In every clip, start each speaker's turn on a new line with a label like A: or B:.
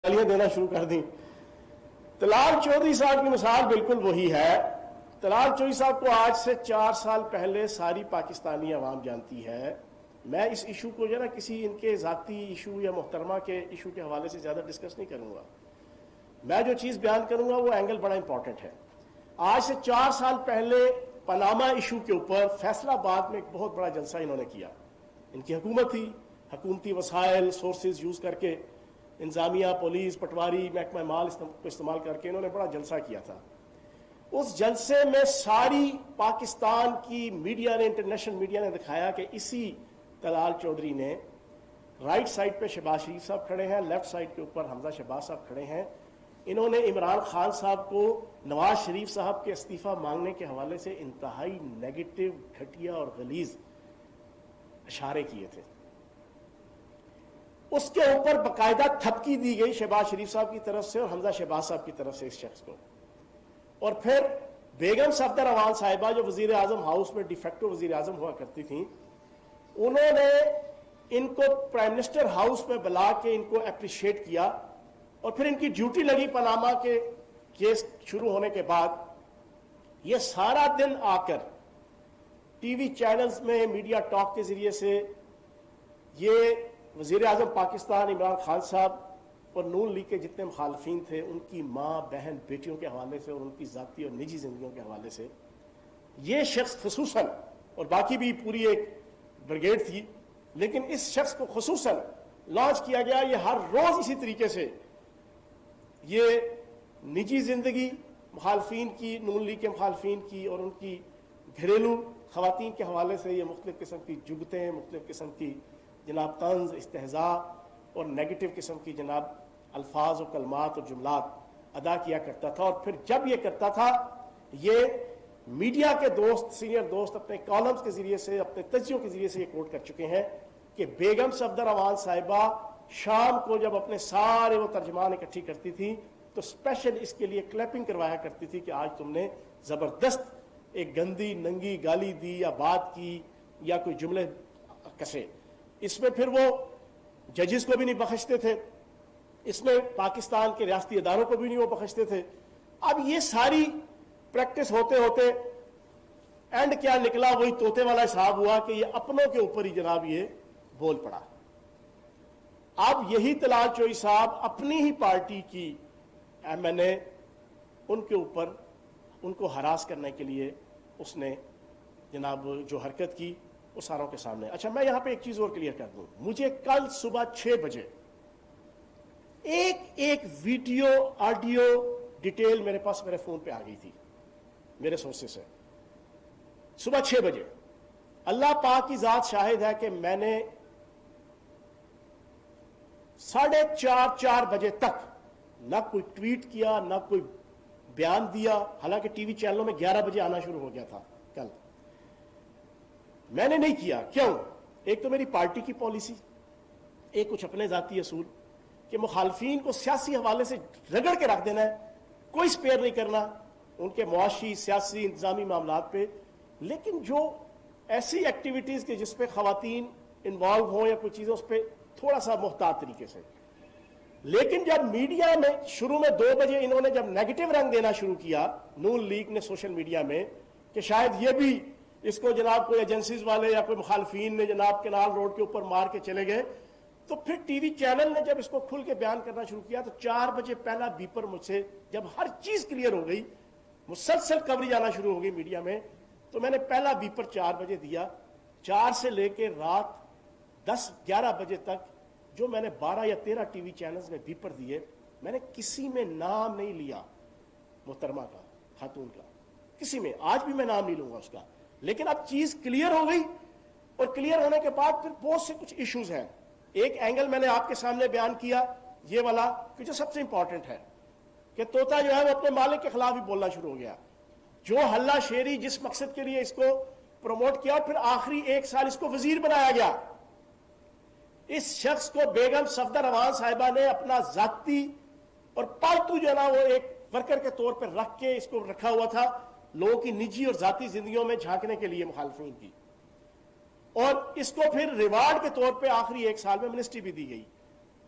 A: گالیاں دینا شروع کر دیں. طلال چودھری صاحب کی مثال بالکل وہی ہے. طلال چودھری صاحب کو آج سے 4 سال پہلے ساری پاکستانی عوام جانتی ہے. میں اس ایشو کو جو ہے نا کسی ان کے ذاتی ایشو یا محترمہ کے ایشو کے حوالے سے زیادہ ڈسکس نہیں کروں گا. میں جو چیز بیان کروں گا وہ اینگل بڑا امپورٹنٹ ہے. آج سے 4 سال پہلے پاناما ایشو کے اوپر فیصلہ آباد میں ایک بہت بڑا جلسہ انہوں نے کیا. ان کی حکومت تھی, حکومتی وسائل سورسز یوز کر کے, انتظامیہ, پولیس, پٹواری, محکمہ مال کو استعمال کر کے انہوں نے بڑا جلسہ کیا تھا. اس جلسے میں ساری پاکستان کی میڈیا نے, انٹرنیشنل میڈیا نے دکھایا کہ اسی طلال چودھری نے رائٹ سائڈ پہ شہباز شریف صاحب کھڑے ہیں, لیفٹ سائڈ کے اوپر حمزہ شہباز صاحب کھڑے ہیں. انہوں نے عمران خان صاحب کو نواز شریف صاحب کے استعفیٰ مانگنے کے حوالے سے انتہائی نیگیٹو, گھٹیا اور غلیظ اشارے کیے تھے. اس کے اوپر باقاعدہ تھپکی دی گئی شہباز شریف صاحب کی طرف سے اور حمزہ شہباز صاحب کی طرف سے اس شخص کو. اور پھر بیگم صفدر امان صاحبہ جو وزیر اعظم ہاؤس میں ڈی فیکٹو وزیر اعظم ہوا کرتی تھیں, انہوں نے ان کو پرائم منسٹر ہاؤس میں بلا کے ان کو اپریشیٹ کیا. اور پھر ان کی ڈیوٹی لگی پاناما کے کیس شروع ہونے کے بعد. یہ سارا دن آ کر ٹی وی چینلز میں میڈیا ٹاک کے ذریعے سے یہ وزیر اعظم پاکستان عمران خان صاحب اور نون لیگ کے جتنے مخالفین تھے ان کی ماں, بہن, بیٹیوں کے حوالے سے اور ان کی ذاتی اور نجی زندگیوں کے حوالے سے, یہ شخص خصوصاً, اور باقی بھی پوری ایک بریگیڈ تھی, لیکن اس شخص کو خصوصاً لانچ کیا گیا. یہ ہر روز اسی طریقے سے یہ نجی زندگی مخالفین کی, نون لیگ کے مخالفین کی اور ان کی گھریلو خواتین کے حوالے سے یہ مختلف قسم کی جگتیں, مختلف قسم کی جناب طنز, استہزاء اور نیگیٹو قسم کی جناب الفاظ و کلمات اور جملات ادا کیا کرتا تھا. اور پھر جب یہ کرتا تھا, یہ میڈیا کے دوست, سینئر دوست اپنے کالمز کے ذریعے سے, اپنے تجزیوں کے ذریعے سے یہ کوٹ کر چکے ہیں کہ بیگم صفدر امان صاحبہ شام کو جب اپنے سارے وہ ترجمان اکٹھی کرتی تھی تو اسپیشل اس کے لیے کلیپنگ کروایا کرتی تھی کہ آج تم نے زبردست ایک گندی ننگی گالی دی یا بات کی یا کوئی جملے کسے. اس میں پھر وہ ججز کو بھی نہیں بخشتے تھے, اس میں پاکستان کے ریاستی اداروں کو بھی نہیں وہ بخشتے تھے. اب یہ ساری پریکٹس ہوتے ہوتے اینڈ کیا نکلا, وہی طوطے والا حساب ہوا کہ یہ اپنوں کے اوپر ہی جناب یہ بول پڑا. اب یہی طلال چودھری صاحب اپنی ہی پارٹی کی ایم این اے, ان کے اوپر ان کو ہراس کرنے کے لیے اس نے جناب جو حرکت کی وہ ساروں کے سامنے. اچھا, میں یہاں پہ ایک چیز اور کلیئر کر دوں. مجھے کل صبح 6 بجے ایک ویڈیو آڈیو ڈیٹیل میرے پاس میرے فون پہ آ گئی تھی میرے سورسز سے. صبح 6 بجے اللہ پاک کی ذات شاہد ہے کہ میں نے 4:30 بجے تک نہ کوئی ٹویٹ کیا, نہ کوئی بیان دیا. حالانکہ ٹی وی چینلوں میں 11 بجے آنا شروع ہو گیا تھا کل. میں نے نہیں کیا. کیوں؟ ایک تو میری پارٹی کی پالیسی, ایک کچھ اپنے ذاتی اصول کہ مخالفین کو سیاسی حوالے سے رگڑ کے رکھ دینا ہے, کوئی سپیئر نہیں کرنا ان کے معاشی, سیاسی, انتظامی معاملات پہ. لیکن جو ایسی ایکٹیویٹیز کے جس پہ خواتین انوالو ہوں یا کوئی چیزیں, اس پہ تھوڑا سا محتاط طریقے سے. لیکن جب میڈیا میں شروع میں 2 بجے انہوں نے جب نیگیٹو رنگ دینا شروع کیا نون لیگ نے سوشل میڈیا میں کہ شاید یہ بھی اس کو جناب کوئی ایجنسیز والے یا کوئی مخالفین نے جناب کینال روڈ کے اوپر مار کے چلے گئے, تو پھر ٹی وی چینل نے جب اس کو کھل کے بیان کرنا شروع کیا تو 4 بجے پہلا بیپر مجھ سے جب ہر چیز کلیئر ہو گئی, مسلسل کوریج آنا شروع ہو گئی میڈیا میں, تو میں نے پہلا بیپر 4 بجے دیا. 4 سے لے کے رات 10-11 بجے تک جو میں نے 12 یا 13 ٹی وی چینلز میں بیپر دیے, میں نے کسی میں نام نہیں لیا محترمہ کا, خاتون کا, کسی میں. آج بھی میں نام نہیں لوں گا اس کا. لیکن اب چیز کلیئر ہو گئی, اور کلیئر ہونے کے بعد پھر بہت سے کچھ ایشوز ہیں. ایک اینگل میں نے آپ کے سامنے بیان کیا یہ والا کہ جو سب سے امپورٹنٹ ہے کہ طوطا جو ہے وہ اپنے مالک کے خلاف ہی بولنا شروع ہو گیا. جو ہلہ شیری جس مقصد کے لیے اس کو پروموٹ کیا, اور پھر آخری 1 سال اس کو وزیر بنایا گیا. اس شخص کو بیگم صفدر امان صاحبہ نے اپنا ذاتی اور پالتو جو ہے نا وہ ایک ورکر کے طور پر رکھ کے اس کو رکھا ہوا تھا لوگوں کی نجی اور ذاتی زندگیوں میں جھانکنے کے لیے مخالفین کی, اور اس کو پھر ریوارڈ کے طور پہ آخری 1 سال میں منسٹری بھی دی گئی.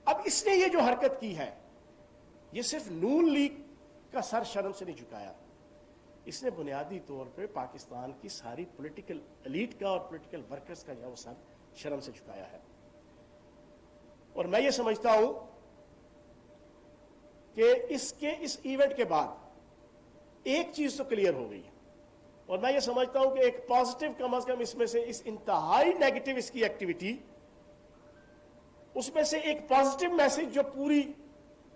A: اب اس نے یہ جو حرکت کی ہے یہ صرف نون لیگ کا سر شرم سے نہیں جھکایا، اس نے بنیادی طور پہ پاکستان کی ساری پولیٹیکل ایلیٹ کا اور پولیٹیکل ورکرز کا جو وہ سر شرم سے جھکایا ہے۔ اور میں یہ سمجھتا ہوں کہ اس ایونٹ کے بعد ایک چیز تو کلیئر ہو گئی ہے، اور میں یہ سمجھتا ہوں کہ ایک پازیٹیو کم از کم اس میں سے، اس انتہائی نیگیٹو اس کی ایکٹیویٹی، اس میں سے ایک پازیٹیو میسج جو پوری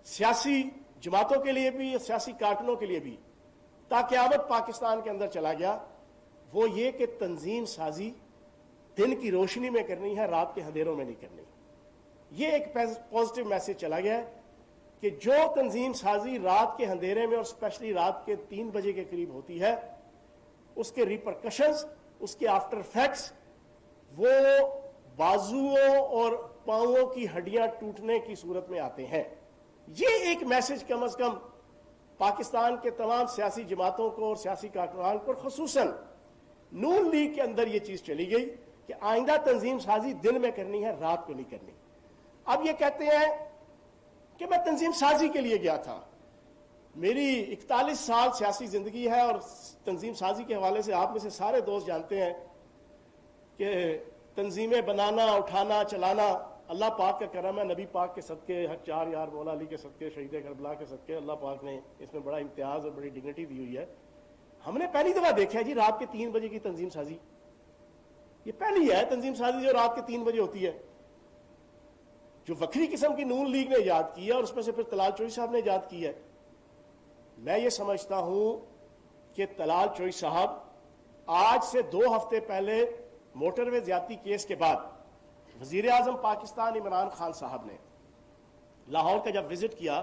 A: سیاسی جماعتوں کے لیے بھی، سیاسی کارکنوں کے لیے بھی تا قیامت پاکستان کے اندر چلا گیا، وہ یہ کہ تنظیم سازی دن کی روشنی میں کرنی ہے، رات کے اندھیروں میں نہیں کرنی۔ یہ ایک پازیٹیو میسج چلا گیا ہے کہ جو تنظیم سازی رات کے اندھیرے میں اور اسپیشلی رات کے 3 بجے کے قریب ہوتی ہے، اس کے ریپرکشنز، اس کے آفٹر ایفیکٹس، وہ بازوؤں اور پاؤں کی ہڈیاں ٹوٹنے کی صورت میں آتے ہیں۔ یہ ایک میسج کم از کم پاکستان کے تمام سیاسی جماعتوں کو اور سیاسی کارکنان کو، خصوصاً نون لیگ کے اندر یہ چیز چلی گئی کہ آئندہ تنظیم سازی دن میں کرنی ہے، رات کو نہیں کرنی۔ اب یہ کہتے ہیں کہ میں تنظیم سازی کے لیے گیا تھا، میری 41 سال سیاسی زندگی ہے، اور تنظیم سازی کے حوالے سے آپ میں سے سارے دوست جانتے ہیں کہ تنظیمیں بنانا، اٹھانا، چلانا اللہ پاک کا کرم ہے، نبی پاک کے صدقے، حق 4 یار مولا علی کے صدقے، شہید کربلا کے صدقے، اللہ پاک نے اس میں بڑا امتیاز اور بڑی ڈگنیٹی دی ہوئی ہے۔ ہم نے پہلی دفعہ دیکھا ہے جی رات کے 3 بجے کی تنظیم سازی، یہ پہلی ہے تنظیم سازی جو رات کے 3 بجے ہوتی ہے، جو وکری قسم کی نون لیگ نے ایجاد کی ہے، اور اس میں سے پھر طلال چوئی صاحب نے ایجاد کی ہے۔ میں یہ سمجھتا ہوں کہ طلال چوئی صاحب آج سے 2 ہفتے پہلے موٹر وے زیادتی کیس کے بعد وزیر اعظم پاکستان عمران خان صاحب نے لاہور کا جب وزٹ کیا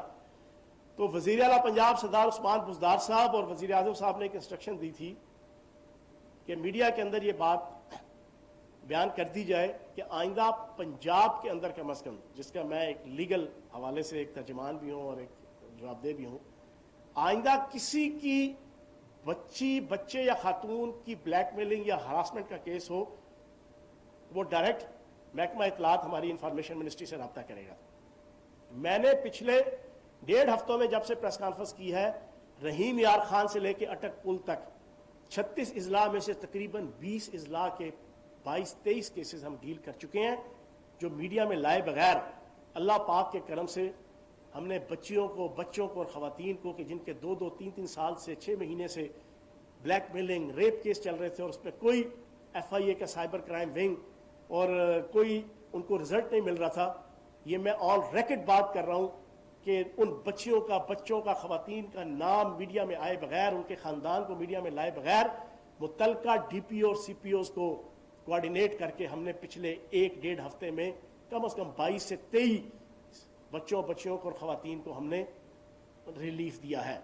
A: تو وزیر اعلیٰ پنجاب سردار عثمان بزدار صاحب اور وزیر اعظم صاحب نے ایک انسٹرکشن دی تھی کہ میڈیا کے اندر یہ بات بیان کر دی جائے کہ آئندہ پنجاب کے اندر کم از کم، جس کا میں ایک لیگل حوالے سے ایک ترجمان بھی ہوں اور ایک جواب دہ بھی ہوں، آئندہ کسی کی بچے یا خاتون کی بلیک میلنگ یا ہراسمنٹ کا کیس ہو، وہ ڈائریکٹ محکمہ اطلاعات ہماری انفارمیشن منسٹری سے رابطہ کرے گا۔ میں نے پچھلے 1.5 ہفتوں میں جب سے پریس کانفرنس کی ہے، رحیم یار خان سے لے کے اٹک پل تک 36 اضلاع میں سے تقریباً 20 اضلاع کے 22-23 کیسز ہم ڈیل کر چکے ہیں، جو میڈیا میں لائے بغیر اللہ پاک کے کرم سے ہم نے بچوں کو اور خواتین کو، کہ جن کے 2-2, 3-3 سال سے 6 مہینے سے بلیک میلنگ، ریپ کیس چل رہے تھے، اور اس میں کوئی FIA کا سائبر کرائم ونگ اور کوئی ان کو رزلٹ نہیں مل رہا تھا۔ یہ میں آن ریکارڈ بات کر رہا ہوں کہ ان بچوں کا خواتین کا نام میڈیا میں آئے بغیر، ان کے خاندان کو میڈیا میں لائے بغیر، متعلقہ DPO اور CPOs کو کوارڈینیٹ کر کے ہم نے پچھلے 1-1.5 ہفتے میں کم از کم 22 سے 23 بچوں کو اور خواتین کو ہم نے ریلیف دیا ہے،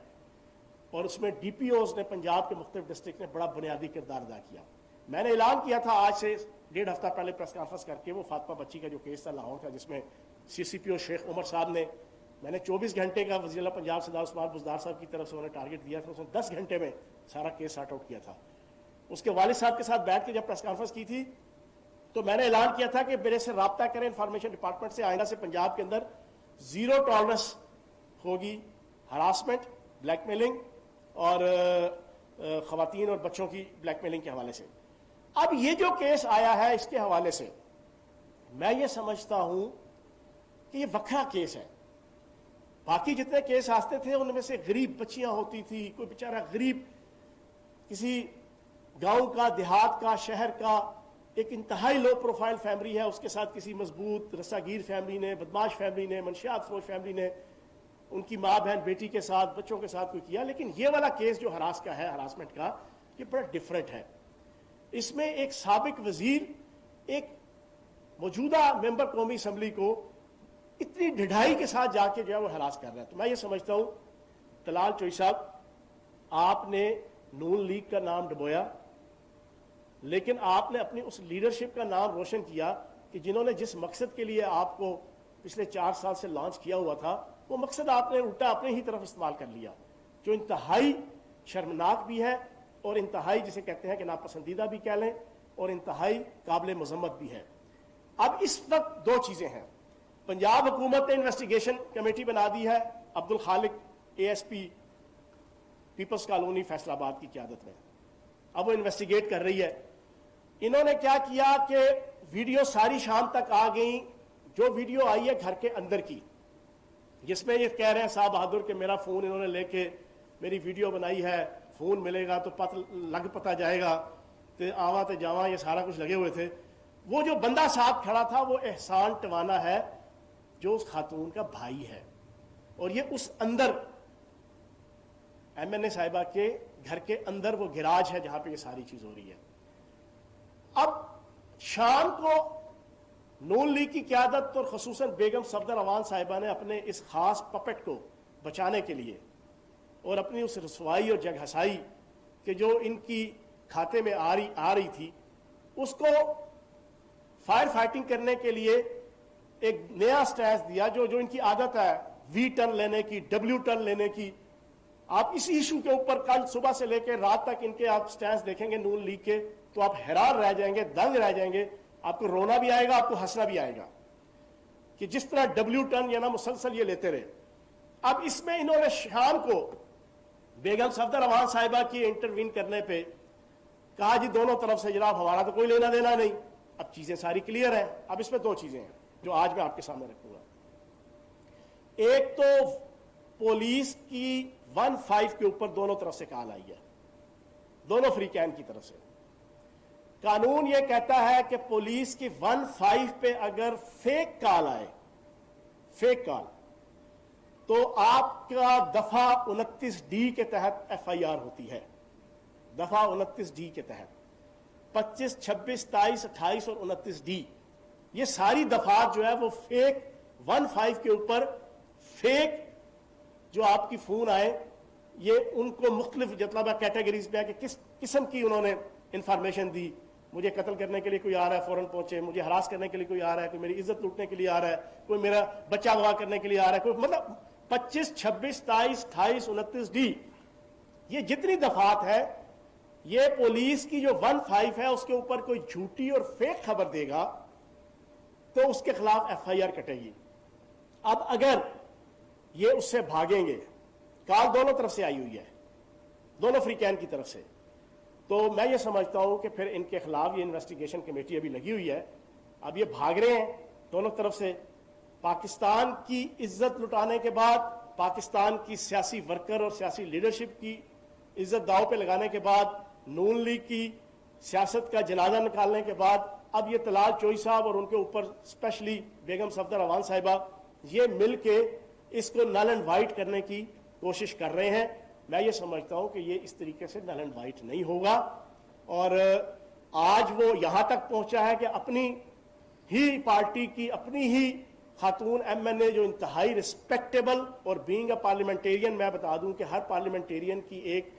A: اور اس میں DPOs نے پنجاب کے مختلف ڈسٹرکٹ نے بڑا بنیادی کردار ادا کیا۔ میں نے اعلان کیا تھا آج سے 1.5 ہفتہ پہلے پریس کانفرنس کر کے، وہ فاطمہ بچی کا جو کیس تھا لاہور کا، جس میں CCPO شیخ عمر صاحب نے، میں نے 24 گھنٹے کا وزیر اعلیٰ پنجاب سردار عثمان بزدار صاحب کی طرف سے انہوں نے ٹارگٹ دیا تھا، اس نے 10 گھنٹے میں سارا کیس سارٹ آؤٹ کیا تھا۔ اس کے والد صاحب کے ساتھ بیٹھ کے جب پریس کانفرنس کی تھی تو میں نے اعلان کیا تھا کہ میرے سے رابطہ کریں انفارمیشن ڈپارٹمنٹ سے، آئندہ سے پنجاب کے اندر 0 ٹالرنس ہوگی ہراسمنٹ، بلیک میلنگ اور خواتین اور بچوں کی بلیک میلنگ کے حوالے سے۔ اب یہ جو کیس آیا ہے اس کے حوالے سے میں یہ سمجھتا ہوں کہ یہ وکھرا کیس ہے۔ باقی جتنے کیس آتے تھے ان میں سے غریب بچیاں ہوتی تھی، کوئی بیچارہ غریب کسی گاؤں کا، دیہات کا، شہر کا ایک انتہائی لو پروفائل فیملی ہے، اس کے ساتھ کسی مضبوط رساگیر فیملی نے، بدماش فیملی نے، منشیات فروش فیملی نے ان کی ماں بہن بیٹی کے ساتھ، بچوں کے ساتھ کوئی کیا۔ لیکن یہ والا کیس جو ہراسمنٹ کا، یہ بڑا ڈیفرنٹ ہے۔ اس میں ایک سابق وزیر ایک موجودہ ممبر قومی اسمبلی کو اتنی ڈھڈائی کے ساتھ جا کے جو ہے وہ ہراس کر رہا ہے۔ تو میں یہ سمجھتا ہوں طلال چوئی صاحب، آپ نے نون لیگ کا نام ڈبویا، لیکن آپ نے اپنی اس لیڈرشپ کا نام روشن کیا کہ جنہوں نے جس مقصد کے لیے آپ کو پچھلے 4 سال سے لانچ کیا ہوا تھا، وہ مقصد آپ نے الٹا اپنے ہی طرف استعمال کر لیا، جو انتہائی شرمناک بھی ہے اور انتہائی جسے کہتے ہیں کہ ناپسندیدہ بھی کہہ لیں، اور انتہائی قابل مذمت بھی ہے۔ اب اس وقت 2 چیزیں ہیں۔ پنجاب حکومت نے انویسٹیگیشن کمیٹی بنا دی ہے، Abdul Khaliq ASP Peoples colony Faisal آباد کی قیادت میں. اب وہ انویسٹیگیٹ کر رہی ہے. انہوں نے کیا کیا کہ ویڈیو ساری شام تک آ گئیں. جو ویڈیو آئی ہے گھر کے اندر کی, جس میں یہ کہہ رہے ہیں صاحب بہادر کہ میرا فون انہوں نے لے کے میری ویڈیو بنائی ہے, فون ملے گا تو پتہ جائے گا, تو آواں تے جاواں, یہ سارا کچھ لگے ہوئے تھے. وہ جو بندہ صاحب کھڑا تھا وہ احسان ٹوانا ہے, جو اس خاتون کا بھائی ہے, اور یہ اس اندر MNA صاحبہ کے گھر کے اندر وہ گراج ہے جہاں پہ یہ ساری چیز ہو رہی ہے. اب شام کو نون لیگ کی قیادت اور خصوصاً بیگم صفدر امان صاحبہ نے اپنے اس خاص پپٹ کو بچانے کے لیے اور اپنی اس رسوائی اور جگ ہسائی کہ جو ان کی کھاتے میں آ رہی تھی, اس کو فائر فائٹنگ کرنے کے لیے ایک نیا سٹینس دیا جو ان کی عادت ہے, V ٹرن لینے کی, W ٹرن لینے کی. آپ اسی ایشو کے اوپر کل صبح سے لے کے رات تک ان کے آپ سٹینس دیکھیں گے نون لیگ کے, تو آپ حیران رہ جائیں گے, دنگ رہ جائیں گے. آپ کو رونا بھی آئے گا, آپ کو ہنسنا بھی آئے گا کہ جس طرح W ٹرن یا نا مسلسل یہ لیتے رہے. اب اس میں انہوں نے شام کو بیگم صفدر امان صاحبہ کی انٹروین کرنے پہ کہا جی دونوں طرف سے جناب ہمارا تو کوئی لینا دینا نہیں. اب چیزیں ساری کلیئر ہیں. اب اس میں دو چیزیں ہیں جو آج میں آپ کے سامنے رکھوں گا. ایک تو پولیس کی 1-5 کے اوپر دونوں طرف سے کال آئی ہے, دونوں فری کین کی طرف سے. قانون یہ کہتا ہے کہ پولیس کی 1-5 پہ اگر فیک کال آئے, فیک کال, تو آپ کا دفعہ 29D کے تحت FIR ہوتی ہے. دفعہ 29D کے تحت 25, 26, 27, 28 اور 29D, یہ ساری دفعات جو ہے وہ فیک 1-5 کے اوپر فیک جو آپ کی فون آئے, یہ ان کو مختلف جتنا کیٹیگریز پہ ہے کہ کس قسم کی انہوں نے انفارمیشن دی. مجھے قتل کرنے کے لیے کوئی آ رہا ہے فوراً پہنچے, مجھے ہراس کرنے کے لیے کوئی آ رہا ہے, کوئی میری عزت لوٹنے کے لیے آ رہا ہے, کوئی میرا بچہ اغوا کرنے کے لیے آ رہا ہے, کوئی مطلب 25, 26, 27, 28, 29D, یہ جتنی دفعات ہے, یہ پولیس کی جو 1-5 ہے اس کے اوپر کوئی جھوٹی اور فیک خبر دے گا تو اس کے خلاف FIR کٹے گی. اب اگر یہ اس سے بھاگیں گے, کال دونوں طرف سے آئی ہوئی ہے, دونوں فری کین کی طرف سے, تو میں یہ سمجھتا ہوں کہ پھر ان کے خلاف یہ انویسٹیگیشن کمیٹی ابھی لگی ہوئی ہے. اب یہ بھاگ رہے ہیں دونوں طرف سے. پاکستان کی عزت لٹانے کے بعد, پاکستان کی سیاسی ورکر اور سیاسی لیڈرشپ کی عزت داؤ پہ لگانے کے بعد, نون لیگ کی سیاست کا جنازہ نکالنے کے بعد, اب یہ طلال چوئی صاحب اور ان کے اوپر اسپیشلی بیگم صفدر امان صاحبہ یہ مل کے اس کو نل اینڈ وائٹ کرنے کی کوشش کر رہے ہیں. میں یہ سمجھتا ہوں کہ یہ اس طریقے سے نل اینڈ وائٹ نہیں ہوگا, اور آج وہ یہاں تک پہنچا ہے کہ اپنی ہی پارٹی کی اپنی ہی خاتون MNA جو انتہائی رسپیکٹیبل, اور بینگ اے پارلیمنٹیرین میں بتا دوں کہ ہر پارلیمنٹیرین کی ایک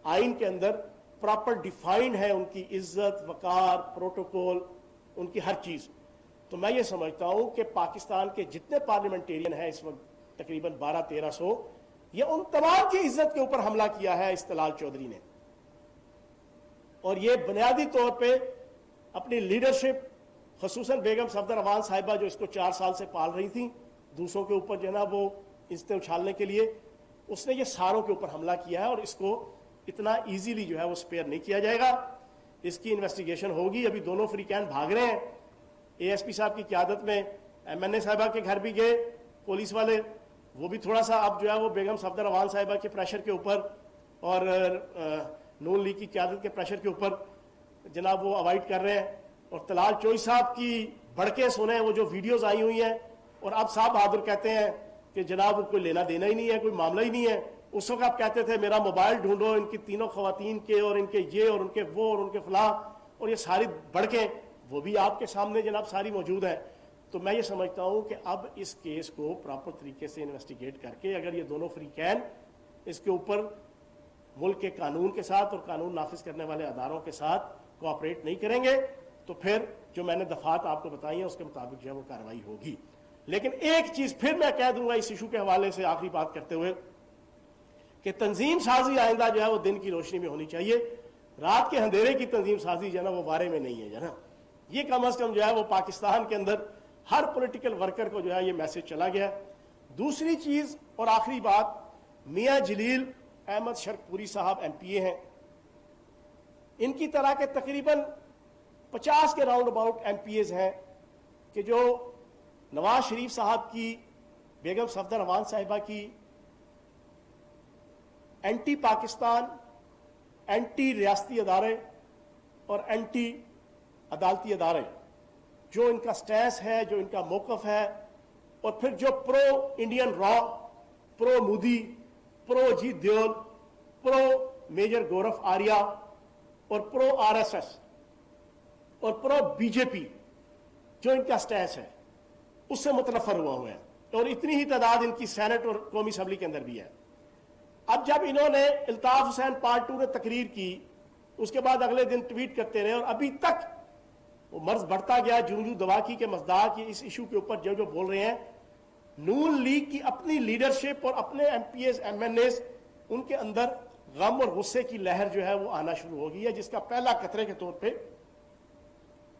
A: آئین کے اندر پراپر ڈیفائنڈ ہے ان کی عزت, وقار, پروٹوکول, ان کی ہر چیز. تو میں یہ سمجھتا ہوں کہ پاکستان کے جتنے پارلیمنٹیرین ہیں اس وقت تقریباً 1200-1300, یہ ان تمام کی عزت کے اوپر حملہ کیا ہے اس طلال چودھری نے, اور یہ بنیادی طور پہ اپنی لیڈرشپ خصوصاً بیگم صفدر امان صاحبہ جو اس کو 4 سال سے پال رہی تھیں دوسروں کے اوپر جو ہے نا وہ عزتیں اچھالنے کے لیے, اس نے یہ ساروں کے اوپر حملہ کیا ہے, اور اس کو اتنا ایزیلی جو ہے وہ سپیئر نہیں کیا جائے گا. اس کی انویسٹیگیشن ہوگی. ابھی دونوں فری کین بھاگ رہے ہیں. ASP صاحب کی قیادت میں MNA صاحبہ کے گھر بھی گئے پولیس والے, وہ بھی تھوڑا سا اب جو ہے وہ بیگم صفدر امان صاحبہ کے پریشر کے اوپر اور نون لیگ کی قیادت کے پریشر کے اوپر جناب وہ اوائڈ کر رہے ہیں. اور طلال چوئی صاحب کی بڑکیں سنیں, وہ جو ویڈیوز آئی ہوئی ہیں, اور اب صاحب بہادر کہتے ہیں کہ جناب کوئی لینا دینا ہی نہیں ہے, کوئی معاملہ ہی نہیں ہے. اس وقت آپ کہتے تھے میرا موبائل ڈھونڈو ان کی تینوں خواتین کے, اور ان کے یہ, اور ان کے وہ, اور ان کے فلاں, اور یہ ساری بڑکیں وہ بھی آپ کے سامنے جناب ساری موجود ہیں. تو میں یہ سمجھتا ہوں کہ اب اس کیس کو پراپر طریقے سے انویسٹیگیٹ کر کے اگر یہ دونوں فری کین اس کے اوپر ملک کے قانون کے ساتھ اور قانون نافذ کرنے والے اداروں کے ساتھ کوآپریٹ نہیں کریں گے تو پھر جو میں نے دفعات آپ کو بتائی ہیں اس کے مطابق جو ہے وہ کارروائی ہوگی. لیکن ایک چیز پھر میں کہہ دوں گا اس ایشو کے حوالے سے آخری بات کرتے ہوئے کہ تنظیم سازی آئندہ جو ہے وہ دن کی روشنی میں ہونی چاہیے. رات کے اندھیرے کی تنظیم سازی جو ہے نا وہ وارے میں نہیں ہے جو ہے نا. یہ کم از کم جو ہے وہ پاکستان کے اندر ہر پولیٹیکل ورکر کو جو ہے یہ میسج چلا گیا. دوسری چیز اور آخری بات، میاں جلیل احمد شرقپوری صاحب MP ہیں، ان کی طرح کے تقریباً 50 کے راؤنڈ اباؤٹ MPs ہیں کہ جو نواز شریف صاحب کی، بیگم صفدر امان صاحبہ کی اینٹی پاکستان، اینٹی ریاستی ادارے اور اینٹی عدالتی ادارے، جو ان کا سٹینس ہے، جو ان کا موقف ہے، اور پھر جو پرو انڈین را، پرو مودی، پرو اجیت دیول، پرو میجر گورف آریہ اور پرو RSS اور پرو BJP جو ان کا سٹینس ہے، اس سے متنفر ہوا ہوئے ہیں، اور اتنی ہی تعداد ان کی سینٹ اور قومی اسمبلی کے اندر بھی ہے۔ اب جب انہوں نے الطاف حسین پارٹ 2 نے تقریر کی، اس کے بعد اگلے دن ٹویٹ کرتے رہے، اور ابھی تک وہ مرض بڑھتا گیا، جونجو دوا کی کے مزداق اس ایشو کے اوپر جو بول رہے ہیں۔ نون لیگ کی اپنی لیڈرشپ اور اپنے MPs MNAs، ان کے اندر غم اور غصے کی لہر جو ہے وہ آنا شروع ہو گئی ہے، جس کا پہلا قطرے کے طور پہ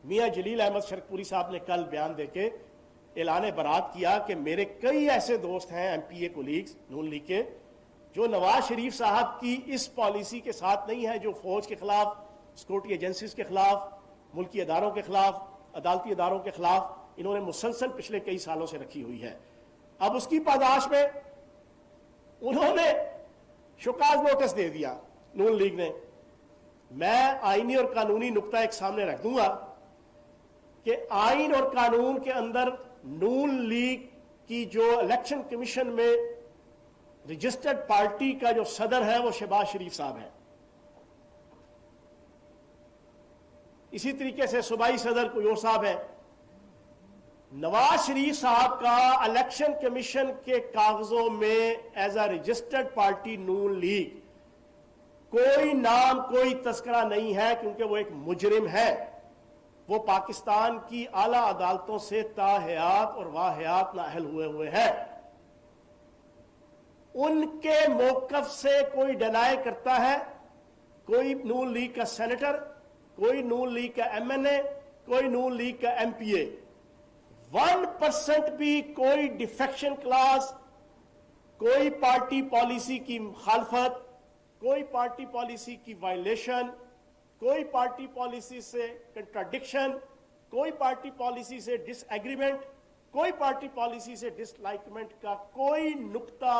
A: میاں جلیل احمد شرقپوری صاحب نے کل بیان دے کے اعلان برات کیا کہ میرے کئی ایسے دوست ہیں MPA کولیگز نون لیگ کے جو نواز شریف صاحب کی اس پالیسی کے ساتھ نہیں ہے، جو فوج کے خلاف، سیکورٹی ایجنسیز کے خلاف، ملکی اداروں کے خلاف، عدالتی اداروں کے خلاف انہوں نے مسلسل پچھلے کئی سالوں سے رکھی ہوئی ہے۔ اب اس کی پاداش میں انہوں نے شوکاز نوٹس دے دیا نون لیگ نے۔ میں آئینی اور قانونی نقطہ ایک سامنے رکھ دوں گا کہ آئین اور قانون کے اندر نون لیگ کی جو الیکشن کمیشن میں رجسٹرڈ پارٹی کا جو صدر ہے وہ شہباز شریف صاحب ہے، اسی طریقے سے صوبائی صدر کوئی اور صاحب ہے۔ نواز شریف صاحب کا الیکشن کمیشن کے کاغذوں میں as a registered party Noon League کوئی نام، کوئی تذکرہ نہیں ہے، کیونکہ وہ ایک مجرم ہے۔ وہ پاکستان کی اعلیٰ عدالتوں سے تاحیات اور واحیات نااہل ہوئے ہیں۔ ان کے موقف سے کوئی ڈینائی کرتا ہے، کوئی نون لیگ کا سینیٹر، کوئی نون لیگ کا MNA، کوئی نون لیگ کا MPA، 1% بھی کوئی ڈیفیکشن کلاس، کوئی پارٹی پالیسی کی مخالفت، کوئی پارٹی پالیسی کی وائلیشن، کوئی پارٹی پالیسی سے کنٹراڈکشن، کوئی پارٹی پالیسی سے ڈس ایگریمنٹ، کوئی پارٹی پالیسی سے ڈس لائکمنٹ کا کوئی نقطہ،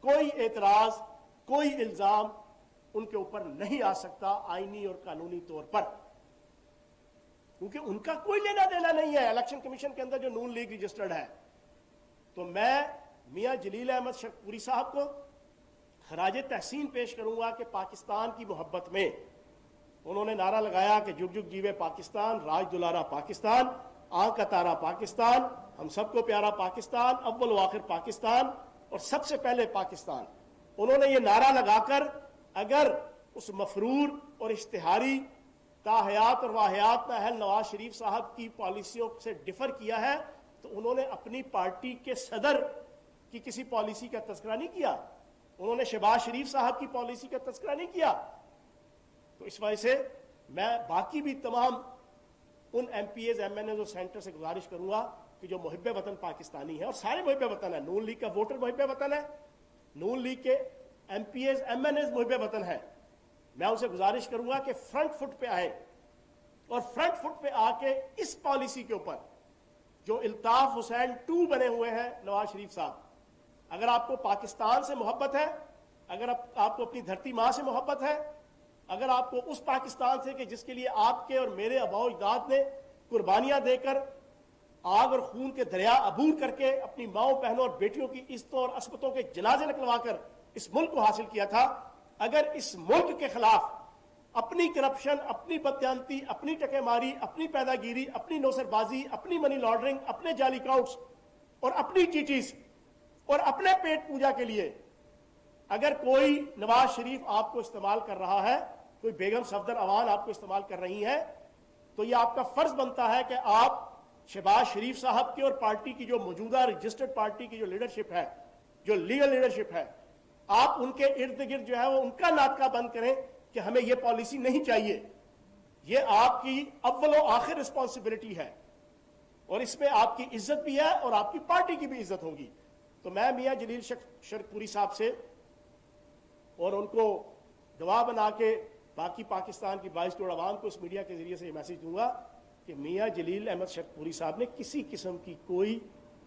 A: کوئی اعتراض، کوئی الزام ان کے اوپر نہیں آ سکتا آئینی اور قانونی طور پر، کیونکہ ان کا کوئی لینا دینا نہیں ہے الیکشن کمیشن کے اندر جو نون لیگ رجسٹرڈ ہے۔ تو میں میاں جلیل احمد شرقپوری صاحب کو خراج تحسین پیش کروں گا کہ پاکستان کی محبت میں انہوں نے نعرہ لگایا کہ جگ جگ جیوے پاکستان، راج دلارا پاکستان، آنکھ کا تارا پاکستان، ہم سب کو پیارا پاکستان، اول و آخر پاکستان اور سب سے پہلے پاکستان۔ انہوں نے یہ نعرہ لگا کر اگر اس مفرور اور اشتہاری تاحیات اور واحیات نااہل نواز شریف صاحب کی پالیسیوں سے ڈفر کیا ہے تو انہوں نے اپنی پارٹی کے صدر کی کسی پالیسی کا تذکرہ نہیں کیا، انہوں نے شہباز شریف صاحب کی پالیسی کا تذکرہ نہیں کیا۔ تو اس وجہ سے میں باقی بھی تمام ان MPs MNAs اور سینٹر سے گزارش کروں گا کہ جو محب وطن پاکستانی ہیں، اور سارے محب وطن ہیں، نون لیگ کا ووٹر محب وطن ہے، نون لیگ کے MPs MNAs محب وطن ہیں، میں ان سے گزارش کروں گا کہ فرنٹ فٹ پہ آئے اور فرنٹ فٹ پہ آ کے اس پالیسی کے اوپر جو الطاف حسین 2 بنے ہوئے ہیں نواز شریف صاحب، اگر آپ کو پاکستان سے محبت ہے، اگر آپ کو اپنی دھرتی ماں سے محبت ہے، اگر آپ کو اس پاکستان سے کہ جس کے لیے آپ کے اور میرے آباء و اجداد نے قربانیاں دے کر آگ اور خون کے دریا عبور کر کے اپنی ماؤں بہنوں اور بیٹیوں کی عزتوں اور عصمتوں کے جنازے نکلوا کر اس ملک کو حاصل کیا تھا، اگر اس ملک کے خلاف اپنی کرپشن، اپنی بددیانتی، اپنی ٹکے ماری، اپنی پیدا گیری، اپنی نوسر بازی، اپنی منی لانڈرنگ، اپنے جعلی اکاؤنٹس اور اپنی چیٹیز اور اپنے پیٹ پوجا کے لیے اگر کوئی نواز شریف آپ کو استعمال کر رہا ہے، کوئی بیگم صفدر امان آپ کو استعمال کر رہی ہیں، تو یہ آپ کا فرض بنتا ہے کہ آپ شہباز شریف صاحب کی اور پارٹی کی جو موجودہ رجسٹرڈ پارٹی کی جو لیڈرشپ ہے، جو لیگل لیڈرشپ ہے، آپ ان کے ارد گرد جو ہے وہ ان کا ناطقہ بند کریں کہ ہمیں یہ پالیسی نہیں چاہیے۔ یہ آپ کی اول و آخر رسپانسبلٹی ہے، اور اس میں آپ کی عزت بھی ہے اور آپ کی پارٹی کی بھی عزت ہوگی۔ تو میں میاں جلیل شرکپوری صاحب سے اور ان کو گواہ بنا کے باقی پاکستان کی 22 کروڑ عوام کو اس میڈیا کے ذریعے سے یہ میسج دوں گا کہ میاں جلیل احمد شرکپوری صاحب نے کسی قسم کی کوئی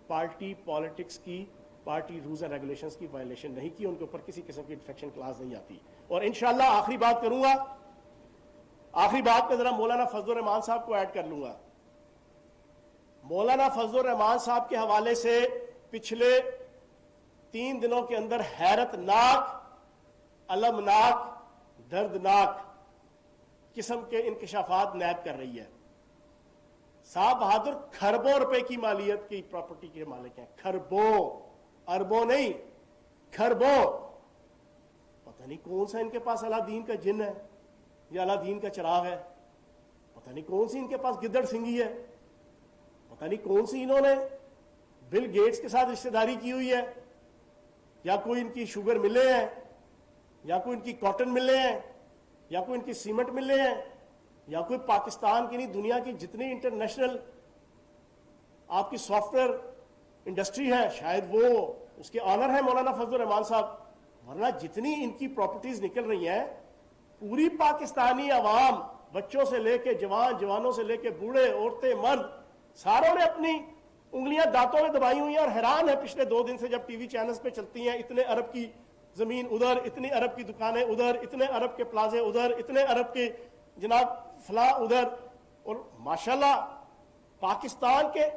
A: پارٹی پالیٹکس کی، پارٹی رولز اینڈ ریگولیشنز کی وائلیشن نہیں کی، ان کے اوپر کسی قسم کی انفیکشن کلاس نہیں آتی. اور انشاءاللہ آخری بات کروں گا، آخری بات میں ذرا مولانا فضل الرحمان صاحب کو ایڈ کر لوں گا. مولانا فضل الرحمان صاحب کے حوالے سے پچھلے 3 دنوں کے اندر حیرت ناک، المناک، دردناک قسم کے انکشافات نیب کر رہی ہے. صاحب بہادر کھربوں روپے کی مالیت کی پراپرٹی کے مالک ہیں، کھربوں، اربوں نہیں، کھربوں. پتہ نہیں کون سا ان کے پاس اللہ دین کا جن ہے یا اللہ دین کا چراغ ہے، پتہ نہیں کون سی ان کے پاس گدڑ سنگھی ہے، پتہ نہیں کون سی انہوں نے بل گیٹس کے ساتھ رشتہ داری کی ہوئی ہے، یا کوئی ان کی شوگر ملے ہیں، یا کوئی ان کی کاٹن ملے ہیں، یا کوئی ان کی سیمنٹ ملے ہیں، یا کوئی پاکستان کی نہیں دنیا کی جتنی انٹرنیشنل آپ کی سافٹ ویئر انڈسٹری ہے شاید وہ اس کے آنر ہے مولانا فضل الرحمان صاحب. ورنہ جتنی ان کی پراپرٹیز نکل رہی ہیں، پوری پاکستانی عوام، بچوں سے لے کے جوان، جوانوں سے لے کے بوڑھے، عورتیں، مرد، ساروں نے اپنی انگلیاں دانتوں میں دبائی ہوئی ہیں اور حیران ہے پچھلے 2 دن سے جب ٹی وی چینلز پہ چلتی ہیں، اتنے ارب کی زمین ادھر، اتنی ارب کی دکانیں ادھر، اتنے ارب کے پلازے ادھر، اتنے ارب کے جناب فلاں ادھر. اور ماشاءاللہ پاکستان کے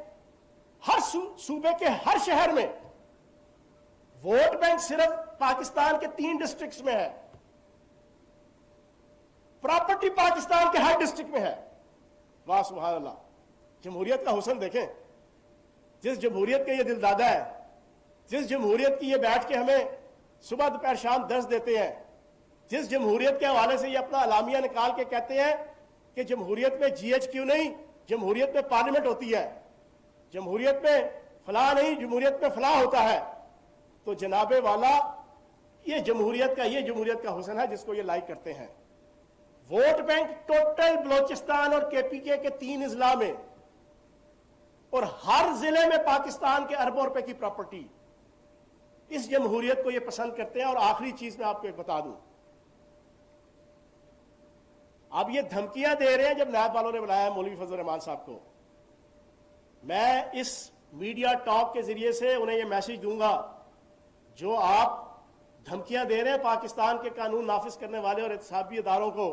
A: ہر صوبے کے ہر شہر میں ووٹ بینک صرف پاکستان کے 3 ڈسٹرکٹس میں ہے، پراپرٹی پاکستان کے ہر ڈسٹرکٹ میں ہے. واہ سبحان اللہ. جمہوریت کا حسن دیکھیں، جس جمہوریت کے یہ دل دادا ہے، جس جمہوریت کی یہ بیٹھ کے ہمیں صبح دوپہر شام درس دیتے ہیں، جس جمہوریت کے حوالے سے یہ اپنا اعلامیہ نکال کے کہتے ہیں کہ جمہوریت میں جی ایچ کیو نہیں، جمہوریت میں پارلیمنٹ ہوتی ہے، جمہوریت میں فلاں نہیں، جمہوریت میں فلاں ہوتا ہے. تو جناب والا یہ جمہوریت کا حسن ہے جس کو یہ لائک کرتے ہیں. ووٹ بینک ٹوٹل بلوچستان اور کے پی کے 3 اضلاع میں، اور ہر ضلع میں پاکستان کے اربوں روپے کی پراپرٹی. اس جمہوریت کو یہ پسند کرتے ہیں. اور آخری چیز میں آپ کو ایک بتا دوں، اب یہ دھمکیاں دے رہے ہیں جب نیب والوں نے بلایا مولوی فضل الرحمان صاحب کو. میں اس میڈیا ٹاک کے ذریعے سے انہیں یہ میسج دوں گا، جو آپ دھمکیاں دے رہے ہیں پاکستان کے قانون نافذ کرنے والے اور احتسابی اداروں کو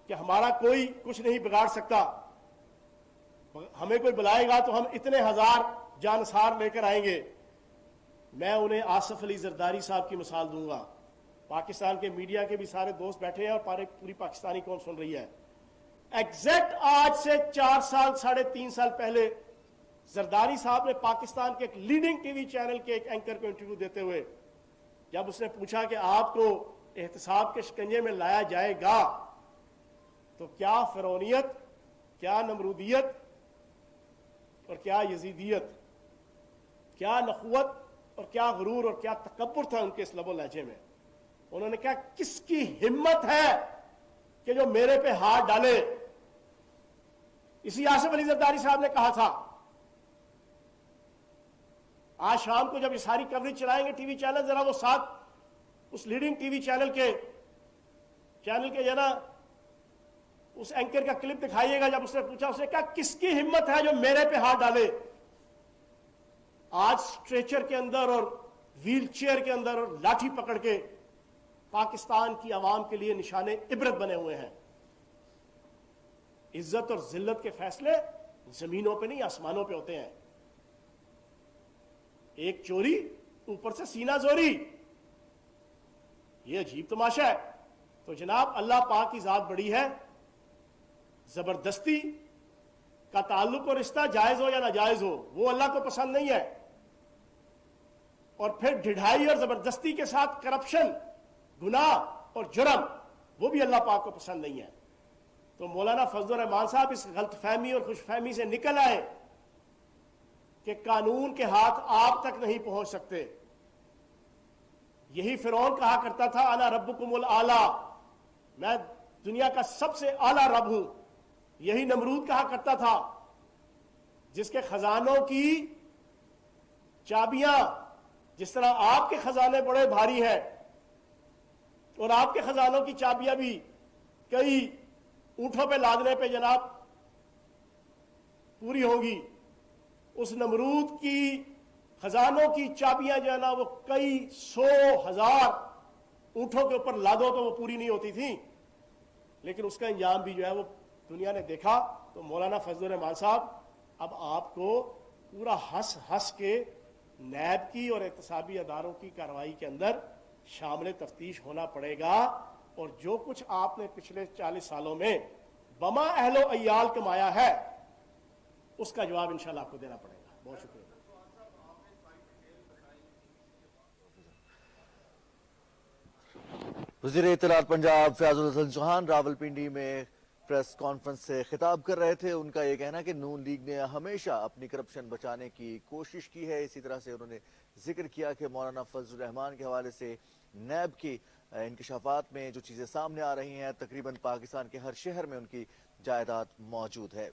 A: کہ ہمارا کوئی کچھ نہیں بگاڑ سکتا، ہمیں کوئی بلائے گا تو ہم اتنے ہزار جانثار لے کر آئیں گے. میں انہیں آصف علی زرداری صاحب کی مثال دوں گا. پاکستان کے میڈیا کے بھی سارے دوست بیٹھے ہیں اور پوری پاکستانی قوم سن رہی ہے. ایگزیکٹ آج سے 4 سال 3.5 سال پہلے زرداری صاحب نے پاکستان کے ایک لیڈنگ ٹی وی چینل کے ایک اینکر کو انٹرویو دیتے ہوئے جب اس نے پوچھا کہ آپ کو احتساب کے شکنجے میں لایا جائے گا تو کیا فرعونیت، کیا نمرودیت اور کیا یزیدیت، کیا نخوت اور کیا غرور اور کیا تکبر تھا ان کے اس لب و لہجے میں. انہوں نے کہا کس کی ہمت ہے کہ جو میرے پہ ہاتھ ڈالے. اسی آصف علی زرداری صاحب نے کہا تھا. آج شام کو جب یہ ساری کوریج چلائیں گے ٹی وی چینل، ذرا وہ ساتھ اس لیڈنگ ٹی وی چینل کے جو نا اس اینکر کا کلپ دکھائیے گا جب اس نے پوچھا، اس نے کہا کس کی ہمت ہے جو میرے پہ ہاتھ ڈالے. آج اسٹریچر کے اندر اور ویل چیئر کے اندر اور لاٹھی پکڑ کے پاکستان کی عوام کے لیے نشان عبرت بنے ہوئے ہیں. عزت اور ذلت کے فیصلے زمینوں پہ نہیں آسمانوں پہ ہوتے ہیں. ایک چوری اوپر سے سینہ زوری، یہ عجیب تماشا ہے. تو جناب اللہ پاک کی ذات بڑی ہے. زبردستی کا تعلق اور رشتہ جائز ہو یا ناجائز ہو وہ اللہ کو پسند نہیں ہے. اور پھر ڈھڑائی اور زبردستی کے ساتھ کرپشن، گناہ اور جرم، وہ بھی اللہ پاک کو پسند نہیں ہے. تو مولانا فضل الرحمان صاحب اس غلط فہمی اور خوش فہمی سے نکل آئے کہ قانون کے ہاتھ آپ تک نہیں پہنچ سکتے. یہی فرعون کہا کرتا تھا انا ربکم الاعلی، میں دنیا کا سب سے اعلیٰ رب ہوں. یہی نمرود کہا کرتا تھا جس کے خزانوں کی چابیاں جس طرح آپ کے خزانے بڑے بھاری ہیں اور آپ کے خزانوں کی چابیاں بھی کئی اونٹوں پہ لادنے پہ جناب پوری ہوں گی، اس نمرود کی خزانوں کی چابیاں جو ہے نا وہ کئی 100,000 اونٹوں کے اوپر لادو تو وہ پوری نہیں ہوتی تھیں، لیکن اس کا انجام بھی جو ہے وہ دنیا نے دیکھا. تو مولانا فضل الرحمان صاحب اب آپ کو پورا ہنس ہنس کے نیب کی اور احتسابی اداروں کی کارروائی کے اندر شامل تفتیش ہونا پڑے گا، اور جو کچھ آپ نے پچھلے 40 سالوں میں بما اہل و عیال کمایا ہے اس کا جواب انشاءاللہ آپ کو دینا پڑے گا. بہت شکریہ.
B: وزیر اطلاعات پنجاب فیاض الحسن چوہان راولپنڈی میں پریس کانفرنس سے خطاب کر رہے تھے. ان کا یہ کہنا کہ نون لیگ نے ہمیشہ اپنی کرپشن بچانے کی کوشش کی ہے. اسی طرح سے انہوں نے ذکر کیا کہ مولانا فضل الرحمان کے حوالے سے نیب کی انکشافات میں جو چیزیں سامنے آ رہی ہیں تقریباً پاکستان کے ہر شہر میں ان کی جائیداد موجود ہے.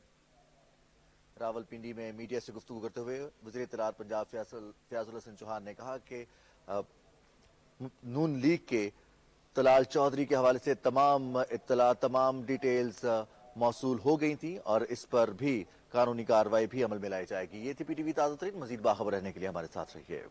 B: راولپنڈی میں میڈیا سے گفتگو کرتے ہوئے وزیر اطلاعات پنجاب فیاض الحسن چوہان نے کہا کہ نون لیگ کے طلال چودھری کے حوالے سے تمام اطلاعات تمام ڈیٹیلز موصول ہو گئی تھیں اور اس پر بھی قانونی کارروائی بھی عمل میں لائی جائے گی. یہ تھی پی ٹی وی تازہ ترین. مزید باخبر رہنے کے لیے ہمارے ساتھ رہیے.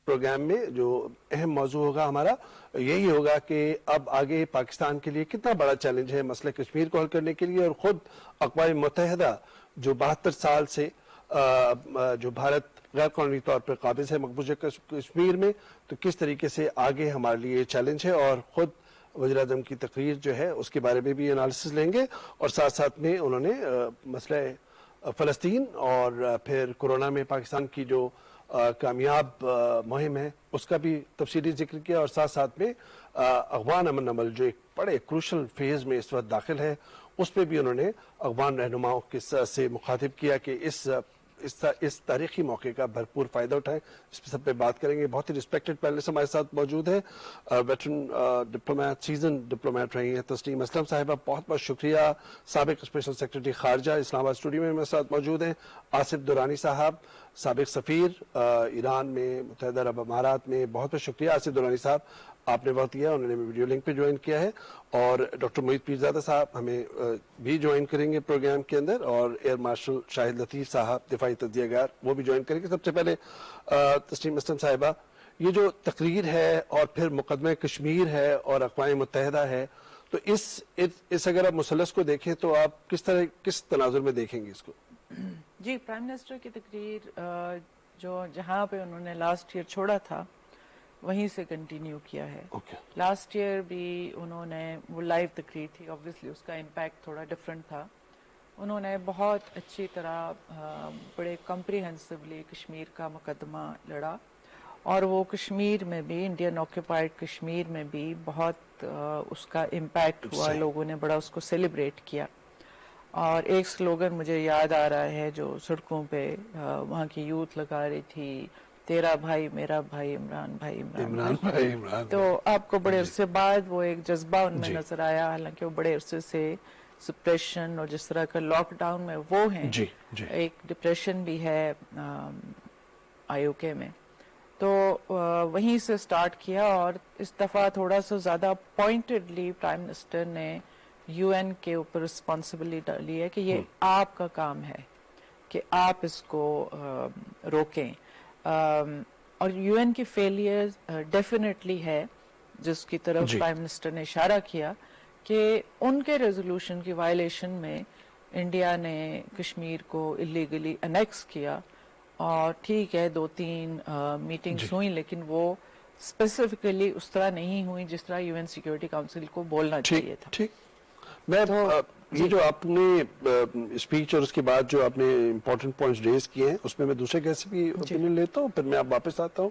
C: پروگرام میں جو اہم موضوع ہوگا ہمارا یہی ہوگا کہ اب آگے پاکستان کے لیے کتنا بڑا چیلنج ہے مسئلہ کشمیر کو حل کرنے کے لیے، اور خود اقوام متحدہ جو 72 سال سے جو بھارت غیر قانونی طور پر قابض ہے مقبوضہ کشمیر میں، تو کس طریقے سے آگے ہمارے لیے چیلنج ہے. اور خود وزیر اعظم کی تقریر جو ہے اس کے بارے میں بھی انالیسس لیں گے، اور ساتھ ساتھ میں انہوں نے مسئلہ فلسطین اور پھر کورونا میں پاکستان کی جو کامیاب مہم ہے اس کا بھی تفصیلی ذکر کیا، اور ساتھ ساتھ میں افغان امن عمل جو ایک بڑے کروشل فیز میں اس وقت داخل ہے اس پہ بھی انہوں نے افغان رہنماؤں کے سے مخاطب کیا کہ اس تاریخی موقع کا بھرپور فائدہ اٹھائیں. اس پہ سب پہ بات کریں گے. بہت ہی ریسپیکٹڈ پینلسٹ ہمارے ساتھ موجود ہے، ویٹرن ڈپلومیٹ سیزن ڈپلومیٹ رہی ہیں تسنیم اسلم صاحبہ، بہت بہت شکریہ. سابق اسپیشل سیکرٹری خارجہ اسلام آباد اسٹوڈیو میں میرے ساتھ موجود ہیں. آصف دورانی صاحب سابق سفیر ایران میں متحدہ عرب امارات میں، بہت بہت شکریہ آصف دورانی صاحب، آپ نے وقت دیا، انہوں نے ویڈیو لنک پہ جوائن کیا ہے. اور ڈاکٹر محیط پیرزادہ صاحب ہمیں بھی جوائن کریں گے پروگرام کے اندر، اور ایئر مارشل شاہد لطیف صاحب دفاعی تجزیہ گار وہ بھی جوائن کریں گے. سب سے پہلے تسنیم اسلم صاحبہ، یہ جو تقریر ہے اور پھر مقدمہ کشمیر ہے اور اقوام متحدہ ہے، تو اس اگر آپ مثلث کو دیکھیں تو آپ کس تناظر میں دیکھیں گے اس کو؟
D: جی، پرائم منسٹر کی تقریر جو جہاں پہ انہوں نے لاسٹ ایئر چھوڑا تھا وہیں سے کنٹینیو کیا ہے. لاسٹ ایئر بھی انہوں نے وہ لائیو تقریر تھی، obviously اس کا امپیکٹ تھوڑا ڈفرینٹ تھا. انہوں نے بہت اچھی طرح بڑے کمپریہنسولی کشمیر کا مقدمہ لڑا، اور وہ کشمیر میں بھی انڈین آکوپائڈ کشمیر میں بھی بہت اس کا امپیکٹ ہوا. لوگوں نے بڑا اس کو سیلیبریٹ کیا. اور ایک سلوگن مجھے یاد آ رہا ہے جو سڑکوں پہ وہاں کی یوتھ لگا رہی تھی، تیرا بھائی میرا بھائی عمران بھائی عمران بھائی. تو آپ کو بڑے عرصے بعد وہ ایک جذبہ ان میں نظر آیا، حالانکہ وہ بڑے عرصے سے سپریشن اور جس طرح کا لاک ڈاؤن میں وہ ہیں، ایک ڈپریشن بھی ہے آئی او کے میں. تو وہیں سے سٹارٹ کیا، اور اس دفعہ تھوڑا سا زیادہ پوائنٹڈلی پرائم منسٹر نے یو این کے اوپر رسپانسبلٹی لی ہے کہ یہ آپ کا کام ہے کہ آپ اس کو روکیں. اور یو این کی فیلئر ڈیفینیٹلی ہے، جس کی طرف پرائم منسٹر نے اشارہ کیا کہ ان کے ریزولوشن کی وائلیشن میں انڈیا نے کشمیر کو اللیگلی انیکس کیا. اور ٹھیک ہے 2-3 میٹنگز ہوئیں، لیکن وہ اسپیسیفکلی اس طرح نہیں ہوئی جس طرح یو این سیکیورٹی کاؤنسل کو بولنا چاہیے تھا.
C: میں یہ جو آپ نے اسپیچ اور اس کے بعد جو آپ نے امپورٹنٹ پوائنٹس ریز کیے ہیں اس میں دوسرے کیسے بھی اوپینین لیتا ہوں، پھر میں آپ واپس آتا ہوں.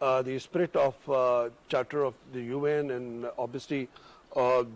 C: the spirit of charter of the UN and obviously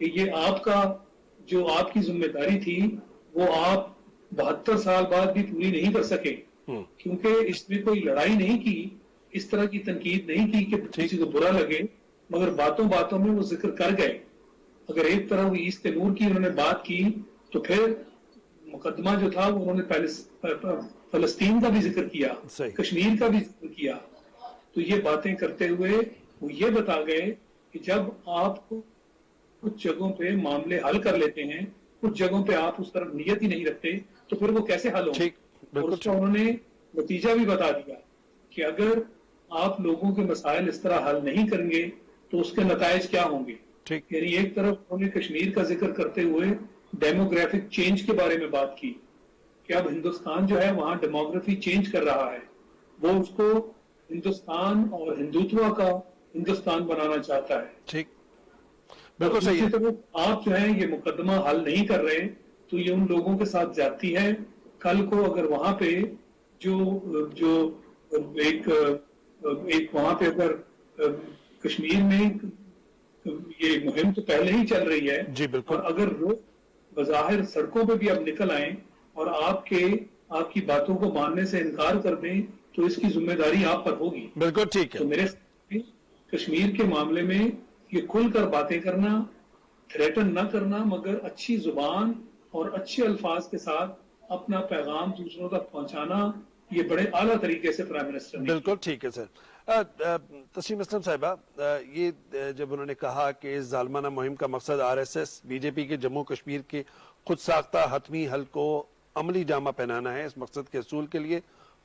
E: کہ یہ آپ کا جو آپ کی ذمہ داری تھی وہ آپ 72 سال بعد بھی پوری نہیں کر سکے، کیونکہ اس میں کوئی لڑائی نہیں کی، اس طرح کی تنقید نہیں کی کہ کسی کو برا لگے، مگر باتوں باتوں میں وہ ذکر کر گئے. اگر ایک طرح وہ ایست نور کی انہوں نے بات کی تو پھر مقدمہ جو تھا وہ انہوں نے فلسطین کا بھی ذکر کیا، کشمیر کا بھی ذکر کیا. تو یہ باتیں کرتے ہوئے وہ یہ بتا گئے کہ جب آپ کچھ جگہوں پہ معاملے حل کر لیتے ہیں، کچھ جگہوں پہ آپ اس طرف نیت ہی نہیں رکھتے تو پھر وہ کیسے حل ہوں گے. اور اس کا انہوں نے نتیجہ بھی بتا دیا کہ اگر آپ لوگوں کے مسائل اس طرح حل نہیں کریں گے تو اس کے نتائج کیا ہوں گے. یعنی ایک طرف انہوں نے کشمیر کا ذکر کرتے ہوئے ڈیموگرافک چینج کے بارے میں بات کی کہ اب ہندوستان جو ہے وہاں ڈیموگرافی چینج کر رہا ہے، وہ اس کو ہندوستان اور ہندوتوا کا ہندوستان بنانا چاہتا ہے.
C: ٹھیک، بالکل صحیح ہے.
E: آپ جو ہیں یہ مقدمہ حل نہیں کر رہے تو یہ ان لوگوں کے ساتھ زیادتی ہے. کل کو اگر وہاں پہ جو ایک وہاں پہ اگر کشمیر میں یہ مہم تو پہلے ہی چل رہی ہے،
C: جی بالکل،
E: اور اگر وہ بظاہر سڑکوں پہ بھی اب نکل آئیں اور آپ کی باتوں کو ماننے سے انکار کر دیں تو اس کی ذمہ داری آپ پر ہوگی.
C: بالکل ٹھیک ہے.
E: تو میرے کشمیر کے معاملے میں یہ کھل کر باتیں کرنا، تھریٹن نہ کرنا، مگر اچھی زبان اور اچھے الفاظ کے ساتھ اپنا پیغام دوسروں تک پہنچانا، یہ بڑے اعلیٰ طریقے سے پرائم منسٹر نے.
C: بالکل ٹھیک ہے سر. تسنیم اسلم صاحبہ، یہ جب انہوں نے کہا کہ اس ظالمانہ مہم کا مقصد RSS بی جے پی کے جموں کشمیر کے خود ساختہ حتمی حل کو عملی جامہ پہنانا ہے، اس مقصد کے حصول کے لیے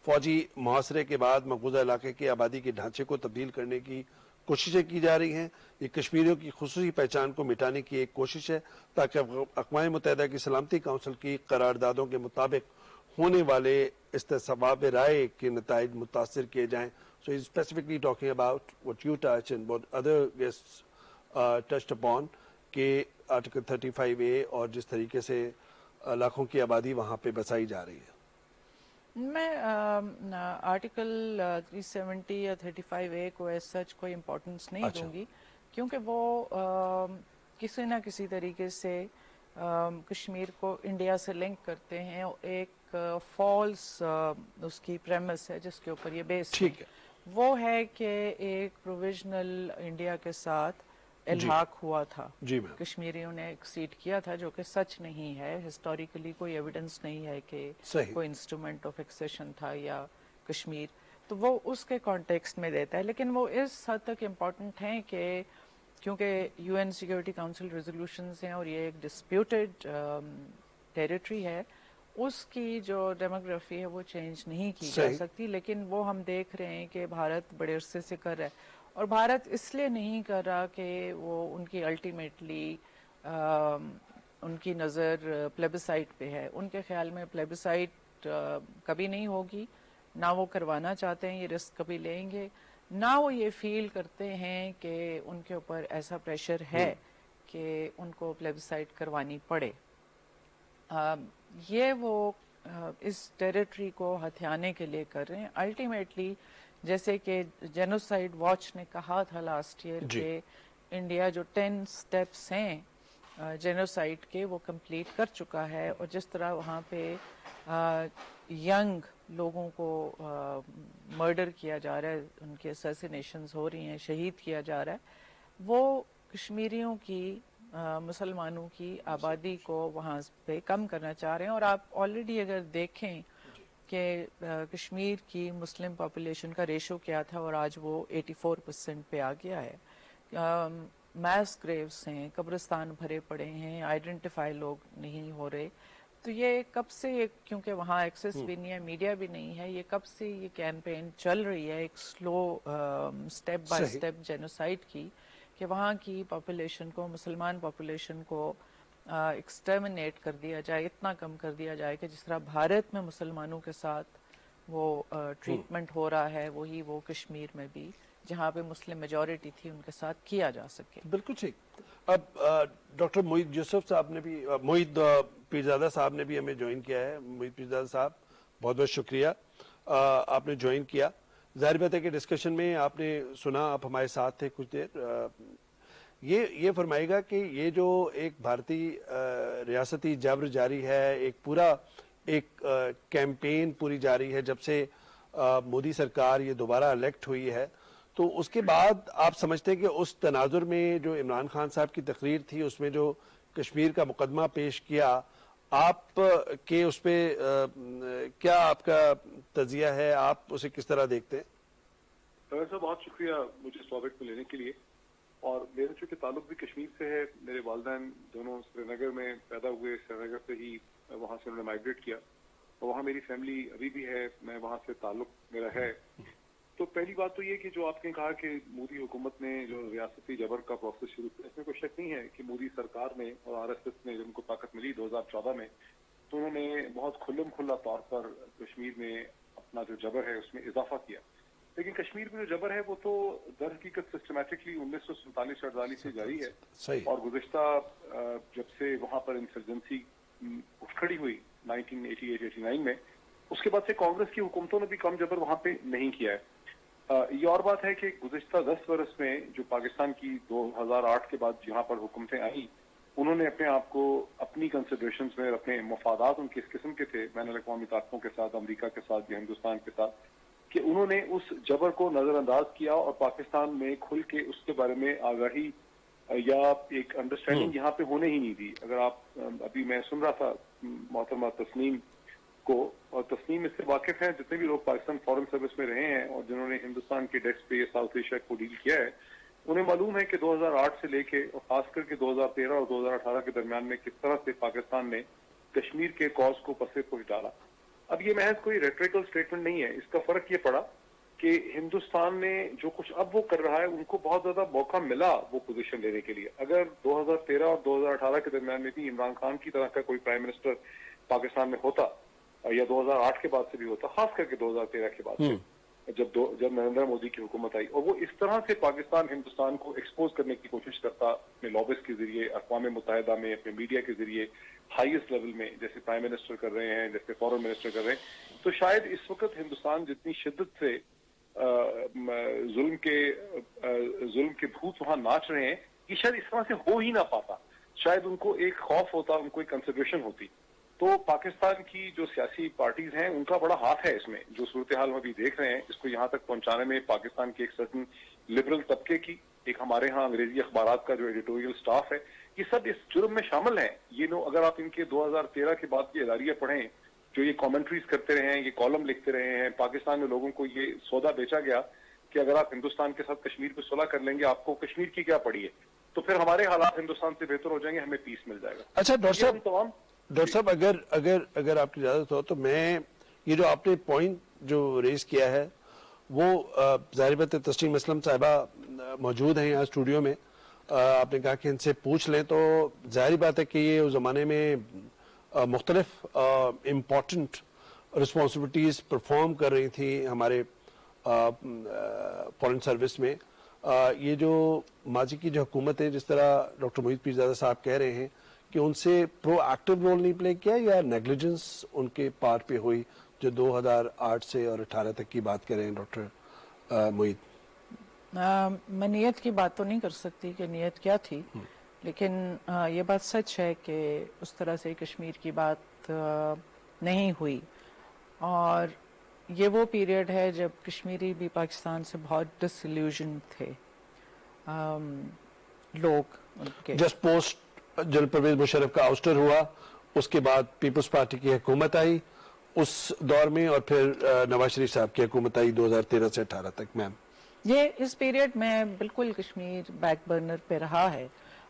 C: فوجی محاصرے کے بعد مقبوضہ علاقے کے آبادی کے ڈھانچے کو تبدیل کرنے کی کوششیں کی جا رہی ہیں. یہ کشمیریوں کی خصوصی پہچان کو مٹانے کی ایک کوشش ہے تاکہ اقوام متحدہ کی سلامتی کونسل کی قراردادوں کے مطابق ہونے والے استصواب رائے کے نتائج متاثر کیے جائیں. So he's specifically talking about what you touched and what other guests touched upon کہ آرٹیکل 35A اور جس طریقے سے لاکھوں کی آبادی وہاں پہ بسائی جا رہی ہے.
D: میں آرٹیکل 370 یا 35A کو ایز سچ کوئی امپورٹنس نہیں دوں گی، کیونکہ وہ کسی نہ کسی طریقے سے کشمیر کو انڈیا سے لنک کرتے ہیں. ایک فالس اس کی پریمس ہے جس کے اوپر یہ بیس ہے، وہ ہے کہ ایک پروویژنل انڈیا کے ساتھ الحاق ہوا تھا، کشمیریوں نے ایکسیڈ کیا تھا، جو کہ سچ نہیں ہے. ہسٹوریکلی کوئی ایویڈنس نہیں ہے کہ کوئی انسٹرومنٹ آف ایکسیشن تھا یا کشمیر، تو وہ اس کے کانٹیکسٹ میں دیتا ہے. لیکن وہ اس حد تک امپورٹنٹ ہیں کہ کیونکہ UN سیکیورٹی کاؤنسل ریزولوشنز ہیں اور یہ ایک ڈسپیوٹڈ ٹیریٹری ہے، اس کی جو ڈیموگرافی ہے وہ چینج نہیں کی جا سکتی. لیکن وہ ہم دیکھ رہے ہیں کہ بھارت بڑے عرصے سے کر رہا ہے، اور بھارت اس لیے نہیں کر رہا کہ وہ ان کی الٹیمیٹلی ان کی نظر پلیبسائٹ پہ ہے. ان کے خیال میں پلیبسائٹ کبھی نہیں ہوگی، نہ وہ کروانا چاہتے ہیں، یہ رسک کبھی لیں گے، نہ وہ یہ فیل کرتے ہیں کہ ان کے اوپر ایسا پریشر ہے کہ ان کو پلیبسائٹ کروانی پڑے. یہ وہ اس ٹیریٹری کو ہتھیانے کے لیے کر رہے ہیں. الٹیمیٹلی جیسے کہ جینوسائیڈ واچ نے کہا تھا لاسٹ ایئر کہ انڈیا جو 10 سٹیپس ہیں جینوسائیڈ کے وہ کمپلیٹ کر چکا ہے، اور جس طرح وہاں پہ ینگ لوگوں کو مرڈر کیا جا رہا ہے، ان کے اسیسینیشنز ہو رہی ہیں، شہید کیا جا رہا ہے، وہ کشمیریوں کی مسلمانوں کی آبادی کو وہاں پہ کم کرنا چاہ رہے ہیں. اور آپ آلریڈی اگر دیکھیں کہ کشمیر کی مسلم پاپولیشن کا ریشو کیا تھا اور آج وہ 84% پہ آ گیا ہے. میس گریوز ہیں، قبرستان بھرے پڑے ہیں، آئیڈینٹیفائی لوگ نہیں ہو رہے. تو یہ کب سے، کیونکہ وہاں ایکسیس بھی نہیں ہے، میڈیا بھی نہیں ہے، یہ کب سے یہ کیمپین چل رہی ہے ایک سلو سٹیپ بائی سٹیپ جینوسائیڈ کی، کہ وہاں کی پاپولیشن کو، مسلمان پاپولیشن کو ایکسٹرمنیٹ کر دیا جائے، اتنا کم کر دیا جائے کہ جس طرح بھارت میں مسلمانوں کے ساتھ وہ ٹریٹمنٹ ہو رہا ہے، وہی وہ کشمیر میں بھی جہاں پہ مسلم میجورٹی تھی ان کے ساتھ کیا جا سکے.
C: بالکل ٹھیک. اب ڈاکٹر موحید یوسف صاحب نے بھی، موحید پیرزادہ صاحب نے بھی ہمیں جوائن کیا ہے. موحید پیرزادہ صاحب بہت بہت شکریہ آپ نے جوائن کیا. ظاہر بات ہے کہ ڈسکشن میں آپ نے سنا، آپ ہمارے ساتھ تھے کچھ دیر. یہ فرمائے گا کہ یہ جو ایک بھارتی ریاستی جبر جاری ہے، ایک پورا ایک کیمپین پوری جاری ہے جب سے مودی سرکار یہ دوبارہ الیکٹ ہوئی ہے، تو اس کے بعد آپ سمجھتے ہیں کہ اس تناظر میں جو عمران خان صاحب کی تقریر تھی، اس میں جو کشمیر کا مقدمہ پیش کیا، آپ کے اس پہ کیا آپ کا تجزیہ ہے، آپ اسے کس طرح دیکھتے ہیں؟
F: صاحب بہت شکریہ مجھے اس ٹاپک میں لینے کے لیے. اور میرا چونکہ تعلق بھی کشمیر سے ہے، میرے والدین دونوں سری نگر میں پیدا ہوئے، سری نگر سے ہی وہاں سے انہوں نے مائگریٹ کیا اور وہاں میری فیملی ابھی بھی ہے، میں وہاں سے تعلق میرا ہے. تو پہلی بات تو یہ کہ جو آپ نے کہا کہ مودی حکومت نے جو ریاستی جبر کا پروسیس شروع کیا، اس میں کوئی شک نہیں ہے کہ مودی سرکار نے اور آر ایس ایس نے جب ان کو طاقت ملی 2014 میں، تو انہوں نے بہت کھلم کھلا طور پر کشمیر میں اپنا جو جبر ہے اس میں اضافہ کیا. لیکن کشمیر میں جو جبر ہے وہ تو در حقیقت سسٹمیٹکلی 1947-48 سے جاری ہے، اور گزشتہ جب سے وہاں پر انسرجنسی اٹھ کھڑی ہوئی 1988-89 میں، اس کے بعد سے کانگریس کی حکومتوں نے بھی کم جبر وہاں پہ نہیں کیا ہے. یہ اور بات ہے کہ گزشتہ 10 برس میں جو پاکستان کی 2008 کے بعد جہاں پر حکومتیں آئیں، انہوں نے اپنے آپ کو اپنی کنسیڈریشنز میں اپنے مفادات ان کے اس قسم کے تھے بین الاقوامی طاقتوں کے ساتھ، امریکہ کے ساتھ یا ہندوستان کے ساتھ، کہ انہوں نے اس جبر کو نظر انداز کیا اور پاکستان میں کھل کے اس کے بارے میں آگاہی یا ایک انڈرسٹینڈنگ یہاں پہ ہونے ہی نہیں دی. اگر آپ ابھی میں سن رہا تھا محترمہ تسنیم کو، اور تسنیم اس سے واقف ہیں جتنے بھی لوگ پاکستان فارن سروس میں رہے ہیں اور جنہوں نے ہندوستان کے ڈیسک پہ ساؤتھ ایشیا کو ڈیل کیا ہے، انہیں معلوم ہے کہ 2008 سے لے کے اور خاص کر کے 2013 اور 2018 کے درمیان میں کس طرح سے پاکستان نے کشمیر کے کاز کو پسے پوش ڈالا. اب یہ محض کوئی ریٹریکل سٹیٹمنٹ نہیں ہے، اس کا فرق یہ پڑا کہ ہندوستان نے جو کچھ اب وہ کر رہا ہے ان کو بہت زیادہ موقع ملا وہ پوزیشن لینے کے لیے. اگر 2013 اور 2018 کے درمیان میں بھی عمران خان کی طرح کا کوئی پرائم منسٹر پاکستان میں ہوتا یا 2008 کے بعد سے بھی ہوتا، خاص کر کے 2013 کے بعد سے جب نریندر مودی کی حکومت آئی، اور وہ اس طرح سے پاکستان ہندوستان کو ایکسپوز کرنے کی کوشش کرتا اپنے لابس کے ذریعے، اقوام متحدہ میں، اپنے میڈیا کے ذریعے، ہائیسٹ لیول میں جیسے پرائم منسٹر کر رہے ہیں، جیسے فارن منسٹر کر رہے ہیں، تو شاید اس وقت ہندوستان جتنی شدت سے ظلم کے بھوت وہاں ناچ رہے ہیں، یہ شاید اس طرح سے ہو ہی نہ پاتا. شاید ان کو ایک خوف ہوتا، ان کو ایک کنسیڈریشن ہوتی. تو پاکستان کی جو سیاسی پارٹیز ہیں ان کا بڑا ہاتھ ہے اس میں. جو صورتحال ہم ابھی دیکھ رہے ہیں اس کو یہاں تک پہنچانے میں پاکستان کے ایک سرٹن لبرل طبقے کی، ایک ہمارے ہاں انگریزی اخبارات کا جو ایڈیٹوریل سٹاف ہے، یہ سب اس جرم میں شامل ہیں. یہ لوگ اگر آپ ان کے 2013 کے بعد کی اداریاں پڑھیں، جو یہ کامنٹریز کرتے رہے ہیں، یہ کالم لکھتے رہے ہیں، پاکستان میں لوگوں کو یہ سودا بیچا گیا کہ اگر آپ ہندوستان کے ساتھ کشمیر پہ صلح کر لیں گے آپ کو کشمیر کی کیا پڑی ہے، تو پھر ہمارے حالات ہندوستان سے بہتر ہو جائیں گے، ہمیں پیس مل جائے گا.
C: اچھا ڈاکٹر صاحب اگر آپ کی اجازت ہو تو میں یہ جو آپ نے پوائنٹ جو ریز کیا ہے وہ ظاہر بات ہے تسنیم اسلم صاحبہ موجود ہیں یہاں اسٹوڈیو میں، آپ نے کہا کہ ان سے پوچھ لیں، تو ظاہری بات ہے کہ یہ اس زمانے میں مختلف امپورٹنٹ رسپانسبلٹیز پرفارم کر رہی تھیں ہمارے فارن سروس میں. یہ جو ماضی کی جو حکومت ہے، جس طرح ڈاکٹر محیط پیرزادہ صاحب کہہ رہے ہیں کہ ان سے پرو ایکٹیو رول نہیں پلے کیا یا نیگلیجنس ان کے پارٹ پہ ہوئی، جو 2008 سے اور 18 تک کی بات کریں ڈاکٹر محیط؟
D: میں نیت کی بات تو نہیں کر سکتی کہ نیت کیا تھی، لیکن یہ بات سچ ہے کہ اس طرح سے کشمیر کی بات نہیں ہوئی. اور یہ وہ پیریڈ ہے جب کشمیری بھی پاکستان سے بہت ڈس ایلیوژن تھے لوگ ان کے.
C: Just post General Pervez Musharraf کا آؤسٹر ہوا، اس کے بعد پیپلز پارٹی کی حکومت آئی اس دور میں، اور پھر نواز شریف صاحب کی حکومت آئی 2013 سے 18 تک. میم
D: یہ اس پیریڈ میں بالکل کشمیر بیک برنر پہ رہا ہے.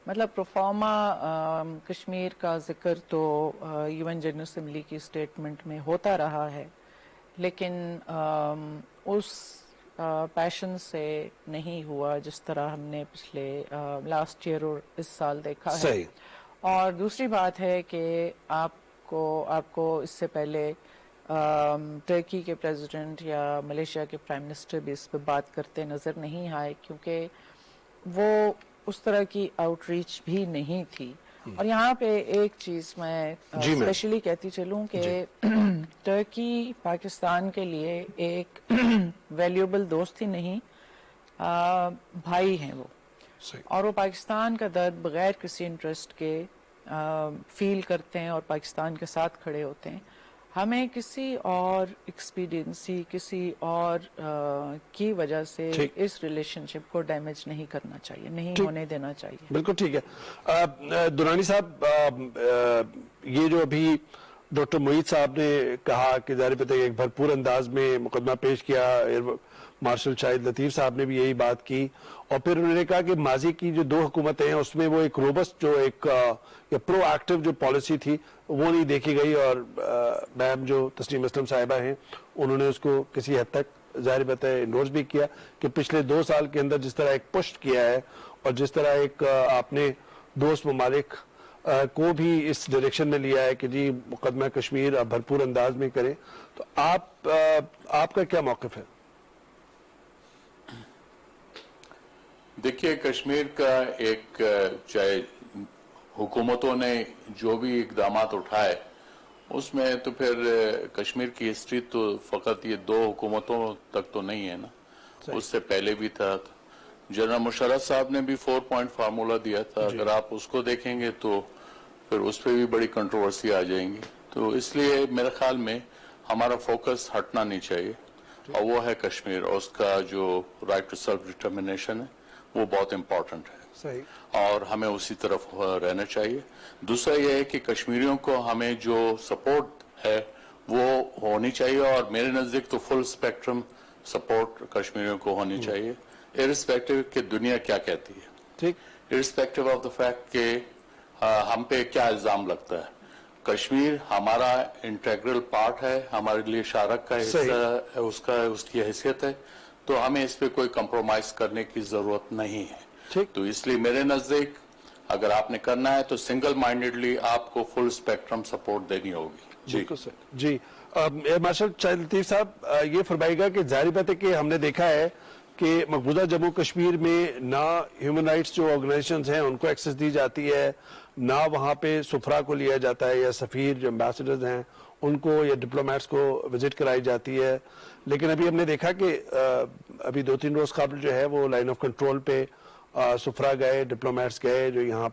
D: مطلب پروفارما کشمیر کا ذکر تو UN جنرل اسمبلی کی اسٹیٹمنٹ میں ہوتا رہا ہے، لیکن اس پیشن سے نہیں ہوا جس طرح ہم نے پچھلے لاسٹ ایئر اور اس سال دیکھا ہے.
C: صحیح.
D: اور دوسری بات ہے کہ آپ کو اس سے پہلے ترکی کے پریزیڈنٹ یا ملیشیا کے پرائم منسٹر بھی اس پہ بات کرتے نظر نہیں آئے، کیونکہ وہ اس طرح کی آؤٹ ریچ بھی نہیں تھی. اور یہاں پہ ایک چیز میں اسپیشلی کہتی چلوں کہ ترکی پاکستان کے لیے ایک ویلیوبل دوست ہی نہیں، بھائی ہیں وہ. اور وہ پاکستان کا درد بغیر کسی انٹرسٹ کے فیل کرتے ہیں اور پاکستان کے ساتھ کھڑے ہوتے ہیں. ہمیں کسی اور ایکسپیڈینسی کسی اور کی وجہ سے اس ریلیشن شپ کو ڈیمیج نہیں کرنا چاہیے, نہیں ہونے دینا چاہیے.
C: بالکل ٹھیک ہے. درانی صاحب, یہ جو ابھی ڈاکٹر معید صاحب نے کہا کہ ظاہر بات ہے ایک بھرپور انداز میں مقدمہ پیش کیا, مارشل شاہد لطیف صاحب نے بھی یہی بات کی, اور پھر انہوں نے کہا کہ ماضی کی جو 2 حکومتیں ہیں اس میں وہ ایک روبسٹ جو ایک پرو ایکٹیو جو پالیسی تھی وہ نہیں دیکھی گئی, اور میم جو تسنیم اسلم صاحبہ ہیں انہوں نے اس کو کسی حد تک ظاہر بات ہے انڈورس بھی کیا کہ پچھلے 2 سال کے اندر جس طرح ایک پشت کیا ہے اور جس طرح ایک آپ نے دوست ممالک کو بھی اس ڈائریکشن میں لیا ہے کہ جی مقدمہ کشمیر آپ بھرپور انداز میں کریں, تو آپ کا کیا موقف ہے؟
G: دیکھیے, کشمیر کا ایک چاہے حکومتوں نے جو بھی اقدامات اٹھائے اس میں تو پھر کشمیر کی ہسٹری تو فقط یہ 2 حکومتوں تک تو نہیں ہے نا, اس سے پہلے بھی تھا. جنرل مشرف صاحب نے بھی 4 پوائنٹ فارمولا دیا تھا, اگر آپ اس کو دیکھیں گے تو پھر اس پہ بھی بڑی کنٹروورسی آ جائیں گی. تو اس لیے میرے خیال میں ہمارا فوکس ہٹنا نہیں چاہیے, اور وہ ہے کشمیر, اور اس کا جو رائٹ ٹو سیلف ڈٹرمنیشن ہے وہ بہت امپورٹنٹ ہے, اور ہمیں اسی طرف رہنا چاہیے. دوسرا یہ ہے کہ کشمیریوں کو ہمیں جو سپورٹ ہے وہ ہونی چاہیے, اور میرے نزدیک تو فل اسپیکٹرم سپورٹ کشمیریوں کو ہونی چاہیے, ارسپیکٹو کہ دنیا کیا کہتی ہے, ارسپیکٹو آف دا فیکٹ کہ ہم پہ کیا الزام لگتا ہے. کشمیر ہمارا انٹیگرل پارٹ ہے, ہمارے لیے شارک کا حصہ ہے, اس کی حیثیت ہے, تو ہمیں اس پہ کوئی کمپرومائز کرنے کی ضرورت نہیں ہے. تو اس لیے میرے نزدیک اگر آپ نے کرنا ہے تو سنگل مائنڈڈلی آپ کو فل اسپیکٹرم سپورٹ دینی ہوگی.
C: جی مارشل شاہد لطیف صاحب, یہ فرمائے گا کہ ظاہر بات ہے کہ ہم نے دیکھا ہے کہ مقبوضہ جموں کشمیر میں نہ ہیومن رائٹس جو آرگنائزیشنز ہیں ان کو ایکسس دی جاتی ہے, نہ وہاں پہ سفرا کو لیا جاتا ہے, یا سفیر جو امبیسڈرز ہیں ان کو یا ڈپلومیٹس کو وزٹ کرائی جاتی ہے. لیکن ابھی ہم نے دیکھا کہ ابھی 2-3 روز قبل جو ہے وہ لائن آف کنٹرول پہ سفرا گئے, ڈپلومیٹس گئے جو یہاں